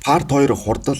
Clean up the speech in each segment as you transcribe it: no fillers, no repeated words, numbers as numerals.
Part 2 хурдл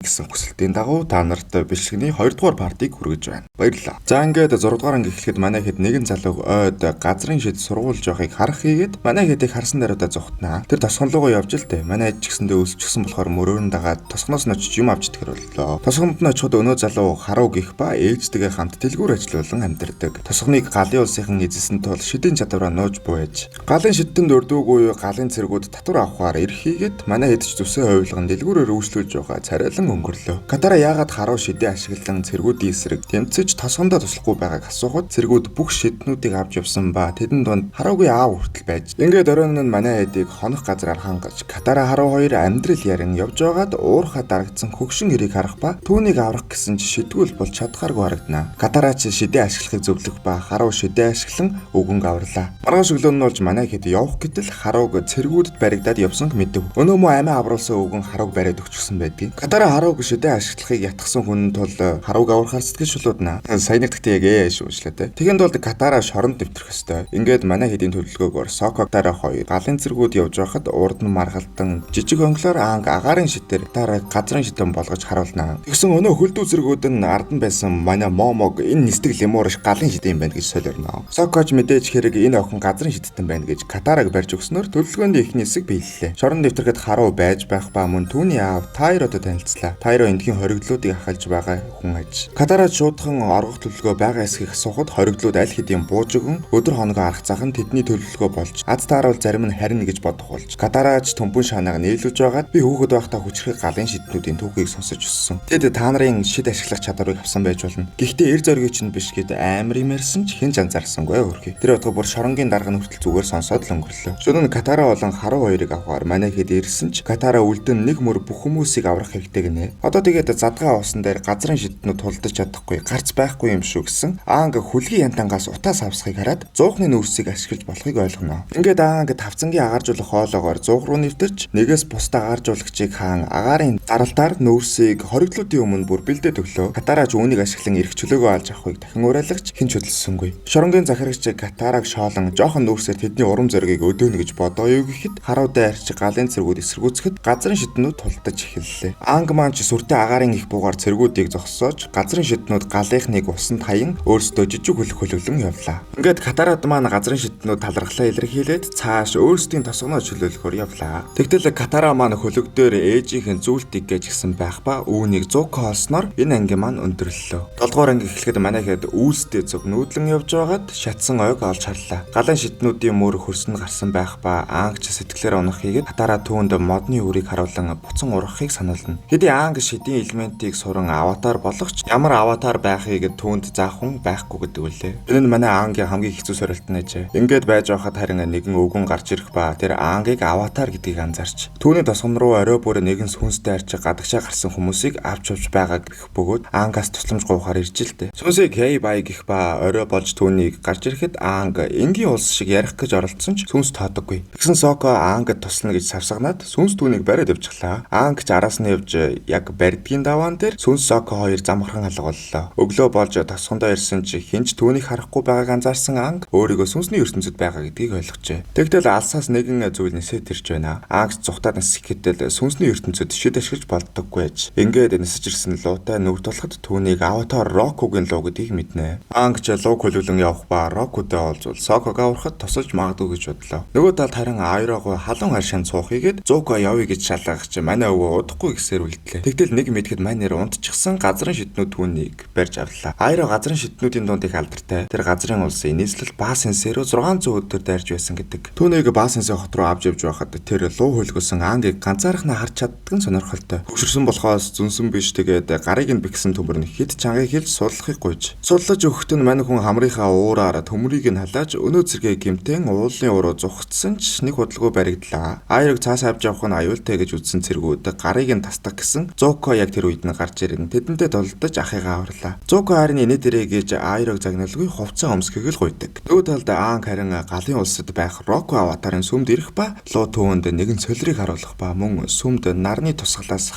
гэсэн хүсэлтийн дагуу та нарт бишигний 2 дугаар партийг хүргэж байна. Баярлалаа. За ингээд 6 дугаар анги эхлэхэд манай хэд нэгэн залуу ойд газрын шид сургуулж явахыг харах хийгээд манай хэдийг харсан даруйда зогтнаа. Тэр тосгон руугаа явж л дээ. Манай хэд ч гэсэндээ өсчихсэн болохоор мөрөөрн дагаад тосгоноос нь очиж юм авч идэх боллоо. Тосгонд нь очиход өнөө залуу харуу гих ба ээжтэйгээ хамт дэлгүүр ажиллуулан амьдардаг. Тосгоныг галын улсын эзэлсэн тул шидийн чадвараа нууж буйж. Галын шидтэнд өрдөөгүй галын цэргүүд татвар авахаар ирэх хийгээд манай хэд ч зүсээ хувилган дэлгүүрээр үйлчлүүлж байгаа царайлан өнгөрлөө. Катара яагаад харуу шидээ ашиглан цэргүүдийн эсрэг тэмцэж тосгондоо туслахгүй байгааг асуухад цэргүүд бүх шиднүүдийг авч явсан ба тэдэнд донд харуугийн аав хүртэл байж. Ингээд оройн нь манай хэдийг хонох газраар хангаж Катара харуу хоёр амьдрал ярин явж байгаад уурхаа дарагдсан хөгшин хэрийг харах ба түүнийг аврах гэсэн ч шидгүүл болж чадхааргүй харагданаа. Катара ч шидээ ашиглахыг зөвлөх ба харуу шидээ ашиглан өгөн аварлаа. Маргааш өглөө нь болж манай хэд явах гэтэл харууг цэргүүдэд баригдаад явсан мэдэв. Өнөө мө амиа авруулсан өгөн харууг бариад өгчихсөн байдгийг. Катара харууг шидээ ашиглахыг ятгсан хүн тул харууг аврахаар сэтгэл шулуудна. Саяны гэхдээ яг шүүмжлээ. Тэгэхэд бол Катара шоронд дэвтрэх ёстой. Ингээд манай хэдийн төлөвлөгөөгөөр Сокогтара хоёр галын цэргүүд явж байхад урд нь маргалдан жижиг онглоор анг агаарын шидээр Катара газрын шидэн болгож харуулнаа. Тэгсэн өнөө хөлдөө цэргүүд нь ард нь байсан манай Момог энэ нисдэг лемурш галын шидэн байна гэж солиорно. Сокож мэдээж хэрэг энэ охин газрын шидтэн байна гэж Катараг барьж өгснөөр төлөвлөгөөнд ихний хэсэг биеллээ. Шоронд дэвтрэхэд харуу байж байх ба мөн түүний аав Тайрото танилцлаа. Тайро эндхийн хоригдлуудыг ахалж байгаа хүн аж. Катара шуудхан оргох төлөвлөгөө байгаа эсхийг асуухад хоригдлууд аль хэдийн бууж өгөн өдөр хоногоо арах зах нь тэдний төлөвлөгөө болж аз тааруул зарим нь харин гэж бодох болж. Катараач төмпөн шанааг нийлүүлж байгаад би хүүхэд байхдаа хүчрхэг галын шиднүүдийн түүхийг сонсож өссөн. Тэд та нарын шид ашиглах чадварыг авсан байж болно. Гэхдээ эр зоригийн чинь биш гэд амар юмэрсэн ч хэн анзаарсангүй хөрхий. Тэр бодгоо бүр шоронгийн дарга нүртэл зүгээр сонсоод л өнгөрлөө. Шөнө нь Катара болон харуу хоёрыг авахаар манай хэд ирсэн ч Катара үлдэн нэг мөр бүх хүмүүсийг аврах хэрэгтэй гинэ. Одоо тэгээд задгаа уусан дээр газрын шиднүүд тулдаж чадахгүй гарц байхгүй юм шүү гэсэн аанг хүлгийн янтангаас утаас авсхийг хараад зуухны нүүрсийг ашиглаж болохыг ойлгоно. Ингээд аанг тавцангийн агааржуулах хоолоогоор зуух руу нэвтэрч нэгээс бусдаа агааржуулагчийг хаан агаарын даралтаар нүүрсийг хоригдлуудын өмнө бүр бэлдээд өглөө. Катараач үүнийг ашиглан эрх чөлөөгөө алж авахыг дахин уриалагч хэн ч хөдөлсөнгүй. Шоронгийн захирагч Катараг шоолон жоохон нүүрсээр тэдний урам зоригийг өдөөнө гэж бодоо юу гэхэд харуудаа арчи галын цэргүүд эсэргүүцэхэд газрын шиднүүд тулдаж эхэллээ. Аанг маань ч сүртэй агаарын их буугаар цэргүүдийг зогсоож газрын шиднүүд галынхныг усанд хаян өөрсдөө жижиг хөлөвлөн явлаа. Ингээд Катарад маань газрын шиднүүд талархлаа илэрхийлээд цааш өөрсдийн тосгоноо чөлөөлөхөөр явлаа. Тэгтэл Катара маань хөлөгдөр ээжийнхэн зүйлтийг гэж гисэн байх ба үүнийг Зуко олсноор энэ анги маань өндөрлөлөө. 7 дугаар анги эхлэхэд манайхэд үүсдээ зөв нүүдлэн явж байгаад шатсан ойг олж харлаа. Галын шиднүүдийн мөр хөрсөн гарсан байх ба аангч сэтгэлээр унах хийгээд Катара түүнд модны үрийг харуулan буцан ургахыг сануулна. Хэдий аанг шидийн элементийг суран аватар болох ч ямар аватар байхыг түүнд заахун байхгүй гэдэг үлээ. Энэ нь манай аангийн хамгийн хэцүү сорилт нэж. Ингээд байж байхад харин нэгэн өвгөн гарч ирэх ба тэр аангийг аватар гэдгийг анзаарч түүний тосгон руу орой бүр нэгэн сүнстэй арчиг гадагшаа гарсан хүмүүсийг авч байгааг гэх бөгөөд аангаас тусламж гуйхаар ирж л дээ. Сүнсийг хей бай гэх ба орой болж түүнийг гарч ирэхэд аанг энгийн улс шиг ярих гэж оролцсон ч сүнс тоодоггүй. Тэгсэн Соко аангад туслана гэж савсагнаад сүнс түүнийг бариад явчихлаа. Аанг ч араас нь явж яг барьдгийн даваан дээр сүнс Соко хоёр зам орхон алга боллоо. Өглөө болж тосгондоо ирсэн чи хинч түүнийг харахгүй байгааг анзаарсан аанг өөрийгөө сүнсний ертөнцид байгаа гэдгийг ойлгожээ. Тэгтэл алсаас нэгэн зүйл нисээд ирж байна. Аанг цухтаад нисэх гэтэл сүнсний ертөнцид шид ашиглаж болдоггүй аж. Ингээд нисэж ирсэн луутай нүр тулахад түүнийг аватар Рокугийн луу гэдгийг мэднэ. Аанг ч луу хөлөвлөн явах ба Рокудээ олзвол Соког аврахад тусалж магадгүй гэж бодлоо. Нөгөө талд харин Айрогоо халуун харшаанд суух хийгээд Зуко явъя гэж шалгах чи манай өвөө удахгүй гэсээр үлдлээ. Тэгтэл нэг мэдэхэд манер унтчихсан газрын шиднүүд түүнийг барьж авлаа. Айро газрын шиднүүдийн дунд их алдартай. Тэр газрын улсын нийслэл Басенсэрөө 600 өдөр дайрж байсан гэдэг. Түүнийг Басенсэ хот руу авч явж байхад тэр луу хөлгөсөн аангийг ганцаархнаа харж чаддаг нь сонирхолтой. Хөвшөрсөн болохоос зүнсэн биш тэгээд гарыг нь бигсэн төмөр нь хэд чангаыг хэлж судлахыг гуйж. Судлаж өгөхт нь мань хүн хамрынхаа уураар төмрийг нь халааж өнөө цэргээ гимтэн уулын уруу зугтсан ч нэг худалгүй баригдлаа. Айрог цаас авч явах нь аюултай гэж үзсэн цэргүүд гарыг нь тасдаг гэсэн байсан. Зоко яг тэр үед нь гарч ирэн тэдэнтэй тулдаж ахыгаа аварлаа. Зоко харин инээ дээрээ гэж Айрог загналгүй хувцас өмсгөхийг л гуйдаг. Нөгөө талд Аанг харин галын улсад байх Роко аватарын сүмд ирэх ба Лу түүнд нэгэн солирыг харуулах ба мөн сүмд нарны тусгалаас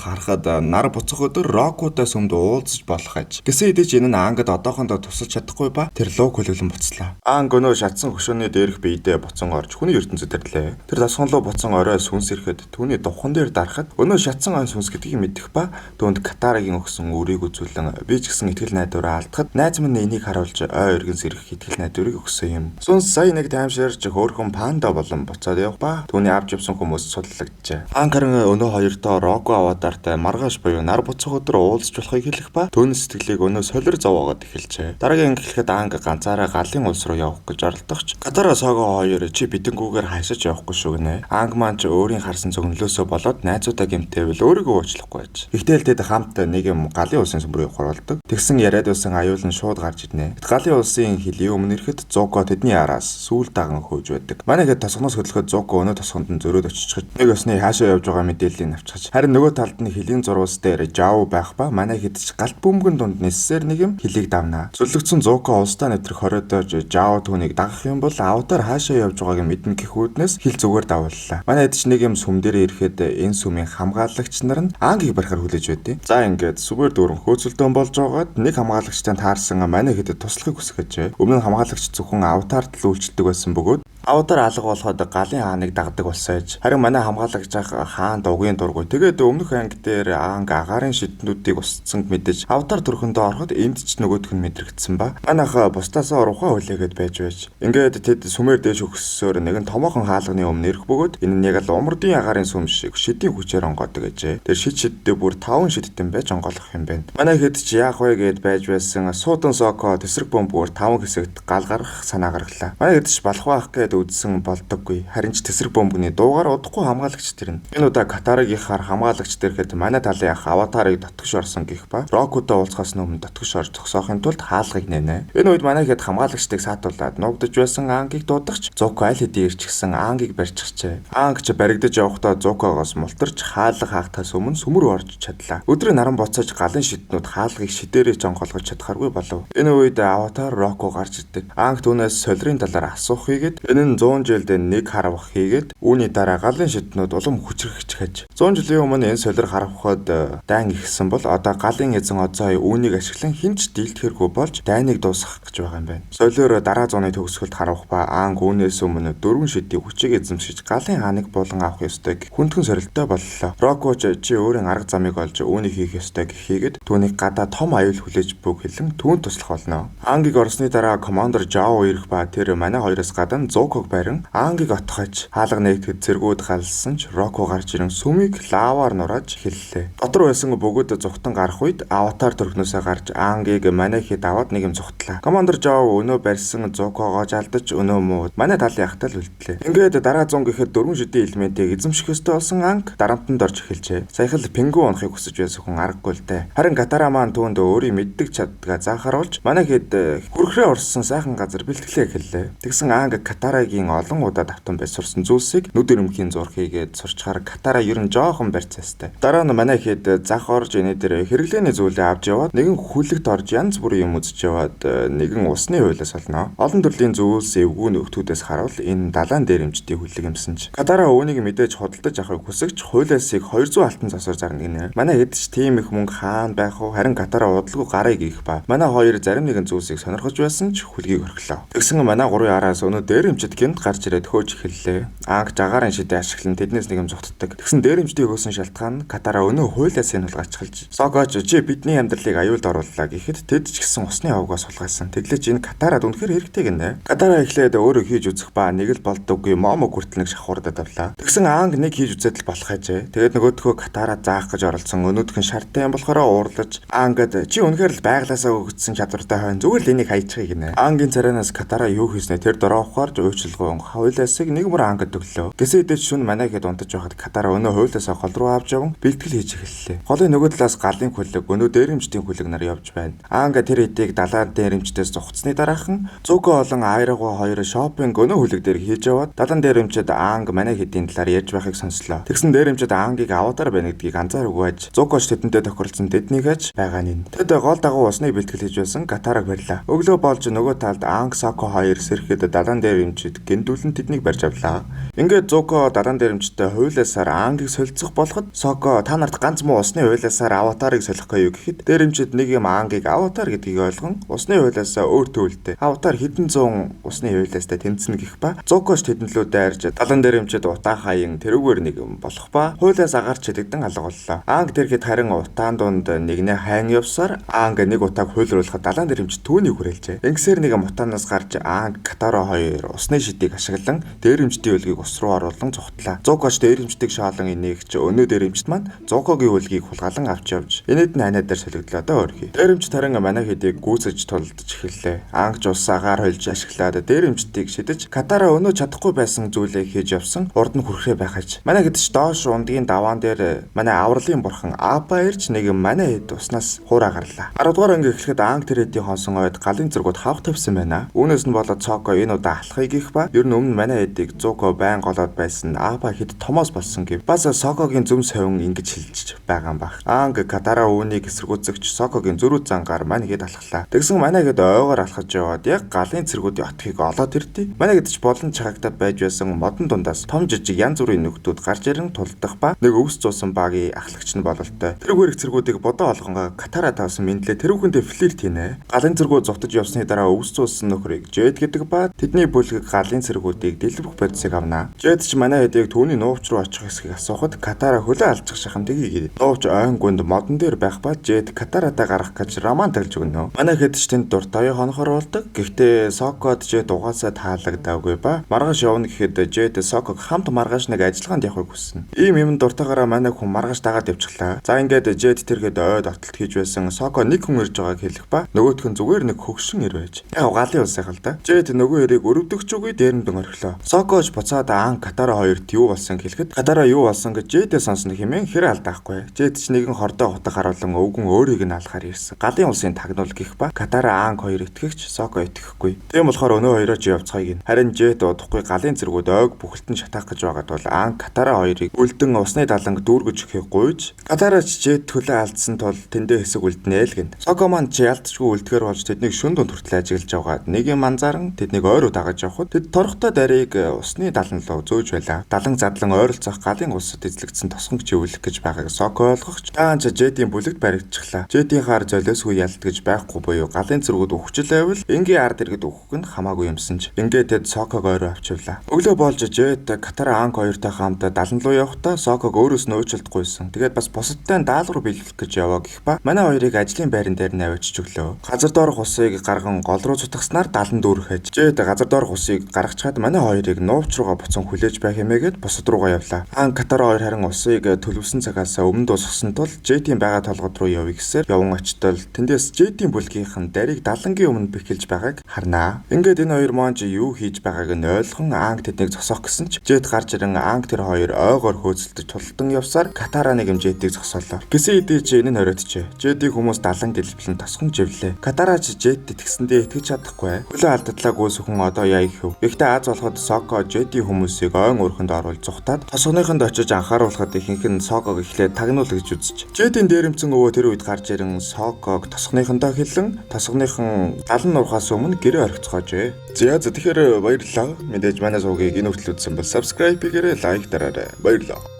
харахад нар буцах өдөр Рокотой сүмд уулзаж болох аж. Гэсэн хэдий ч энэ нь Аангад одоохондоо тусалж чадахгүй ба тэр Луг хүлээлэн буцлаа. Аанг өнөө шатсан хөшөөний дээрх биедээ буцан орж хүний ертөнцөд ирлээ. Тэр тосгон руу буцан орой сүнс ирэхэд түүний духан дээр дарахад өнөө шатсан ан сүнс гэдгийг мэдэх ба түүнд Катарагийн өгсөн үрийг үзүүлэн би ч гэсэн итгэл найдвараа алдахад найз минь энийг харуулж ой өргөн сэрэх итгэл найдварыг өгсөн юм. Сүнс сая нэг таймширч хөөрхөн панда болон буцаад явах ба түүний авч явсан хүмүүс судлагджээ. Аанг харин өнөө хоёртоо Роко аватартай маргааш буюу нар буцах өдөр уулзч болохыг хэлэх ба түүний сэтгэлийг өнөө солир зовоогоод эхэлжээ. Дараагийн анги хэлэхэд Аанг ганцаараа галын улс руу явах гэж оролдогч Катара Сого хоёр чи бидэнгүүгээр хайшиж явахгүй шүү гинэ. Аанг маань ч өөрийн харсан зөвнөлөөсөө болоод найзуудаа гэмтээвэл өөрийгөө уучлахгүй байж. Гэхдээ л тэд хамт нэг юм галын улсын сүмрүү явах оролдог. Тэгсэн яриад байсан аюул нь шууд гарч ирнэ. Галын улсын хилийн өмнө ирэхэд Зоко тэдний араас сүүл даган хөөж байдаг. Манайхэд тосгоноос хөдлөхөд Зоко өнөө тосгонд нь зөрөөд очиж нэг осны хаашаа явж байгаа мэдээллийг авчиж харин нөгөө талд нь хилийн зурвас дээр Жао байх ба манайхэд ч галт бөмбөгөн дунд нисээр нэг юм хилийг давнаа. Зүлэгцэн Зоко улстай нэвтрэх хориодож Жао түүнийг дагах юм бол аватар хаашаа явж байгааг мэднэ гэх үүднээс хил зүгээр давууллаа. Манайд ч нэг юм сүм дээр ирэхэд энэ сүмийн хамгаалагч нар нь Аангийг барихаар хүлээж байдیں۔ За ингээд сүгээр дүүрэн хөөцөлдөн болж байгаад нэг хамгаалагчтай таарсан манай хэдэд туслахыг хүсгэж. Өмнө нь хамгаалагч зөвхөн аватарт л үйлчлдэг байсан бөгөөд аватар алга болоход галын хааныг дагдаг болсон аж. Харин манай хамгаалагч хаан дугийн дургүй. Тэгээд өмнөх анги дээр Аанг агаарын шиднүүдийг устсанд мэдэж аватар төрхөндөө ороход энд ч нөгөөх нь мэдрэгдсэн ба. Манайха бусдаасаа урухаа хүлээгээд байж. Ингээд тэд сүмээр дээш өгсөөр нэгэн томоохон хаалганы өмнө ирэх бөгөөд энэ нь яг л умрдын агаарын сүм шиг шидийн хүчээр онгоодог гэжээ. Тэр шиддээ бүр 5 шидтэн байж онгоолох юм байна. Манай хэд ч яах вэ гэд байж байсан суудан Соко тесрэг бомбөөр 5 хэсэгт гал гаргах санаа гаргалаа. Манай хэд ч балах байх гэд үзсэн болдоггүй. Харин ч тесрэг бомбны дуугаар удахгүй хамгаалагч тэр нь. Энэ удаа Катарагийнхаар хамгаалагч тэрхэд манай талын ах аватарыг дотгош орсон гэх ба Рокотой уулзахаас өмнө дотгош орж зогсоохын тулд хаалгыг нэнэ. Энэ үед манай хэд хамгаалагчдыг саатуулаад нуугдж байсан Аангийг дуудагч Зоко аль хэдийн ирчихсэн Аангийг барьчихжээ. Аанг ч баригдаж явахдаа Зокогоос мултарч хаалга хаахтаас өмнө сүм рүү орж чадлаа. Өдрийн наран боцоож галын шиднүүд хаалгыг шидээрээ жонголгож чадхааргүй болов. Энэ үед аватар Роко гарч ирдэг. Аанг түүнээс солирын талаар асуух хийгээд энэ нь 100 жилд нэг харавах хийгээд үүний дараа галын шиднүүд улам хүчрхэж 100 жилийн өмнө энэ солир харавхад дайн ихсэн бол одоо галын эзэн Озой үүнийг ашиглан хинч дийлдэхэргүй болж дайныг дуусгах гэж байгаа юм байна. Солир дараа зууны төгсгөлд харавах ба Аанг үүнээс өмнө 4 шидийн хүчийг эзэмшиж галын хааныг булан авах ёстой гэх хүндхэн сорилттой боллоо. Роко чи өөрийн арга замыг олж үүнийг хийх ёстой гэхийгэд түүнийг гадаа том аюул хүлээж бүг хэлэн түүнд туслах болно. Аангийг орсны дараа командор Жао ирэх ба тэр манай хоёроос гадна Зоког барин Аангийг отгож хаалга нэгтгэд зэргүүд галсан ч Роко гарч ирэн сүмийг лаваар нурааж хэллээ. Дотор байсан бөгөөд зүхтан гарах үед аватар төрхнөөсөө гарч Аангийг манай хэд аваад нэг юм зүхтлаа. Командор Жао өнөө барьсан Зокогоо жалдаж өнөө муу манай талын ахтал үлдлээ. Ингээд дараа 100 гэхэд 4 шидийн элементийг эзэмших ёстой болсон Аанг дарамтанд орж эхэлжээ. Саяхан пингу унахыг хүсэж байсан хүн аргагүй л дээ. Харин Катара маань түүнд өөрийн мэддэг чаддгаа заахаруулж манай хэд хүрхрээ орсон сайхан газар бэлтгэлээ эхэллээ. Тэгсэн Аанг Катарагийн олон удаа давтан байж сурсан зүйлсийг нүд өрөмхийн зурх хийгээд сурчхаар Катара ер нь жоохон барьцаастай. Дараа нь манай хэд зах орж энэ дээр хэрэглээний зүйлээ авч яваад нэгэн хүлэгт орж янз бүрийн юм үзэж яваад нэгэн усны хуйлаас олноо. Олон төрлийн зүйлс эвгүй нөхдүүдээс харуул энэ далайн дээрэмчдийн хүлэг юмсан ч. Катара үүнийг мэдээж худалдаж авахыг хүсэгч хуйлаасыг 200 алтан засвар зарна гинэ. Манай хэд ч тийм их мөнгө хаан байх уу харин Катара удалгүй гарыг ийх ба. Манай хоёр зарим нэгэн зүйлсийг сонирхож байсан ч хүлгийг орхилоо. Тэгсэн манай гурван араас өнөө дээрэмчд гинт гарч ирээд хөөж эхэллээ. Аанг жагаарын шидэ ашиглан тэднээс нэг юм зүхтдаг. Тэгсэн дээрэмчдийн өгсөн шалтгаан нь Катара өнөө хуйлаасыг нь хулгайчилж. Согооч чи бидний амьдралыг аюулд орууллаа гэхэд тэд ч гэсэн усны авгаас сулгайсан. Тэглэж энэ Катарад үнэхээр хэрэгтэй гинэ. Катара эхлээд өөрөө хийж үзэх ба нэг л болдоггүй момо хүртэл нэг шахуурдад авлаа. Тэгсэн Аанг нэг хийж үзээд л болох ажээ. Тэгээд нөгөөдхөө Катара заах гэж оролцсон. Өнөөдх нь шарттай юм болохоор уурлаж Аангад чи үнэхээр л байглаасаа өгсөн чадвартай хойно зүгээр л энийг хайчихъя гинэ. Аангийн царайнаас Катара юу хийснэ тэр дөрөө ухаарж нөөцлгөө хуулиасыг нэг мөр ангад төглөө. Гэсээ идэж шүн манай хэд унтаж байхад Катара өнөө хуулиасаа гол руу авч яван бэлтгэл хийж эхэллээ. Голын нөгөө талаас галын хүлэг, өнөө дээрэмчдийн хүлэг нар явж байна. Анга тэр эдийг далайн дээрэмчдээс зугцсны дараахан Зуко болон Айрагоо хоёр шопинг өнөө хүлэг дээр хийж яваад далайн дээрэмчд Анг манай хэдийн талаар ярьж байхыг сонслоо. Тэгсэн дээрэмчд Ангийг аватар байна гэдгийг анзаараагүй аж Зукоч тэдэнтэй тохиролцсон тэднийг аж байгаа нь. Тэд гол дагуу усны бэлтгэл хийж байсан Катараг барьлаа. Өглөө болж нөгөө талд Анг Соко хоёр сэрхэд далайн дээрэмчд гиндүүлэн тэднийг барьж авлаа. Ингээд Зуко далайн дээрэмчтэй хуулиасаар Ангийг солилцох болоход Соко та нарт ганц муу усны хуулиасаар аватарыг солихгүй юу гэхэд дээрэмчд нэг юм Ангийг аватар гэдгийг ойлгон усны хуулиасаа өөр төвлөлтэй. Аватар хэдэн зуун усны хуулиастай тэнцэнэ гэх ба Зукоч тэдэн лүү дайрж далайн дээрэмчд утаа хаян тэрүүгээр нэг юм болох ба хуулиас агарч чидэгдэн алга боллоо. Анг тэрхэд харин утаан дунд нэгнээ хайн явсаар Анг нэг утааг хуйлруулахад далайн дээрэмчд түүнийг хүрээлжээ. Ингэсээр нэг утаанаас гарч Анг Катара хоёр усны шидийг ашиглан дээрэмчдийн үлгийг ус руу оруулан зүхтлаа. Зукоч дээрэмчдийг шаалан инээгч өнөө дээрэмчд маань Зукогийн үлгийг хулгаалan авч явж энэд нь ханаа дээр солигдлоо доо өрхий. Дээрэмчд харин манай хэдийг гүйцэж тулдж эхэллээ. Анг ч ус агаар хольж ашиглаад дээрэмчдийг шидэж Катара өнөө чадахгүй байсан зүйлээ хийж явсан урд нь хүрхрээ байхаж. Манай хэд ч доош ундгийн даваан дээр манай авралын бурхан Апа ирж нэг манай хэд уснаас хуураа гарлаа. 10 дугаар анги эхлэхэд Анг тэр хэдийн хонсон ойд галын зэргүүд хавх тавьсан байна. Үүнээс нь болоод Цоко энэ удаа алхахыг гих ба ер нь өмнө манай хэдийг Зуко байн голоод байсан Апа хэд томоос болсон гэв. Бас Сокогийн зүм совин ингэж хэлж байгаа юм баг. Анг Катара үүнийг эсэргүүцэгч Сокогийн зөрүү зангаар манай хэд алхлаа. Тэгсэн манай хэд ойгоор алхаж яваад яг галын цэргүүдийн отгийг олоод ирдээ. Манай хэд ч болон чагтаад байж байсан модон дундаас том жижиг янз бүрийн нөхдүүд гарч ирэн тулдах ба нэг өвс зуусан багийн ахлагч нь бололтой. Тэрүүгээр их цэргүүдийг бодоо олгонгаа Катара тавсан мэдлээ тэрүүхэндээ флирт хийнэ. Галын цэргүүд зогтож явсны дараа өвс зуусан нөхрийг Жэд гэдэг ба тэдний бүлэг галын цэргүүдийг дэлбэх бодисыг авнаа. Жэд ч манай хэдийг түүний нуугч руу очих эсхийг асуухад Катара хөлөө алжих шахамтыг хийгээд нуугч ойн гүнд модон дээр байх ба Жэд Катаратай гарах гэж роман таглж өгнө. Манай хэд ч тэнд дуртай хонохор болдог. Гэхдээ Сокод Жэд угаасаа таалагдаагүй ба маргааш явна гэхэд Жэд Соког хамт маргааш нэг ажиллагаанд явахыг хүснэ. Ийм юм дуртайгаараа манай хүн маргааш дагаад явчихлаа. За ингээд Жэд тэргээд ойд оттолт хийж байсан Соко нэг хүн ирж байгааг хэлэх ба нөгөөх нь зүгээр нэг хөгшин ир байж. Яг галын улсаа л да. Жэд нөгөө ирийг өрөвдөгч үгүй дээрэмдэн орхилоо. Сокоч буцаад Анг Катара хоёрт юу болсон гэхэд Катара юу болсон гэж Жэдээ сонсно хэмээн хэр алдаахгүй. Жэд ч нэгэн хордоо хутаг харуулan өвгөн өөрийг нь алахаар ирсэн. Галын улсын тагнуул гэх ба Катара Анг хоёр итгэгч Соко итгэхгүй. Тийм болохоор өнөө хоёроо ч явцгааг нь. Харин Жэд удахгүй галын цэргүүд ойг бүхэлдэн шатаах гэж байгаад бол Анг Катара хоёрыг үлдэн усны даланг дүүргэж өгөхийг гуйж Катара ч Жэд төлөө алдсан тул тэндээ хэсэг үлднэ л гэн. Соко маань ч ялцчгүй үлдэхэр болж тэднийг шүн дунд хүртэл ажиглаж явгаад нэг юм анзааран тэднийг ойроо дагаж явхад тэд торхтой дарыг усны далан руу зөөж байлаа. Далан задлан ойролцох галын усад эзлэгдсэн тосгон чивүүлэх гэж байгааг Соко ойлгохч таанч Жэдийн бүлэгт баригдчихлаа. Жэдийн хаар золиосгүй ялдгаж байхгүй буюу галын цэргүүд өгчл байвал энгийн ард иргэд өгөх нь хамаагүй юмсан ч ингээд тэд Соког ойроо авчивлаа. Өглөө болж Жэд Катара Анг хоёртой хамт далан руу явахдаа Соког өөрөөс нь уучлалтгүйсэн. Тэгээд бас бусадтай даалгавар биелүүлэх гэж яваа гэх ба манай хоёрыг ажлын байран дээр нь авчиж өглөө. Газар доорх усыг гарган гол руу цутгаснаар далан дүүрхэж Жэд газар доорх усыг гаргачаад манай хоёрыг нуугч руугаа буцан хүлээж байх хэмээгээд бусад руугаа явлаа. Анг Катара хоёр харин усыг төлөвсөн цагаас өмнө дуусгасан тул Жэдийн байгаа толгод руу явъя гэсээр яван очтол тэндээс Жэдийн бүлгийнхэн дарыг далангийн өмнө бэхэлж байгааг харнаа. Ингээд энэ хоёр маань юу хийж байгааг нь ойлгон Анг тэднийг зогсоох гэсэн ч Жэд гарч ирэн Анг тэр хоёр ойгоор хөөцөлдөж тултан явсаар Катара нэг юм Жэдийг зогсоолоо. Гэсэн хэдий ч энэ нь хориодчээ. Жэдийг хүмүүс далан дэлбэлэн тосгон живлээ. Катара ч Жэдд итгэсэндээ итгэж чадахгүй. Хөлөө алдатлаагүй сүхэн одоо яа их вэ? Гэхдээ аз болоход Соко Жэдийн хүмүүсийг ойн өрхөнд оруулж зүхтаад тосгоныхонд очиж анхааруулхад ихэнх нь Соког эхлээд тагнуул гэж үзэж. Жэдийн дээрэмцэн өвөө тэр үед гарч ирэн Соког тосгоныхондоо хэлэн тосгоныхон далан нурхаас өмнө гэрээ орхицоожээ. За тэгэхээр баярлалаа. Мэдээж манай суугийг энэ хүртэл үзсэн бол subscribe хийгээрэй, лайк дараарай. Баярлалаа.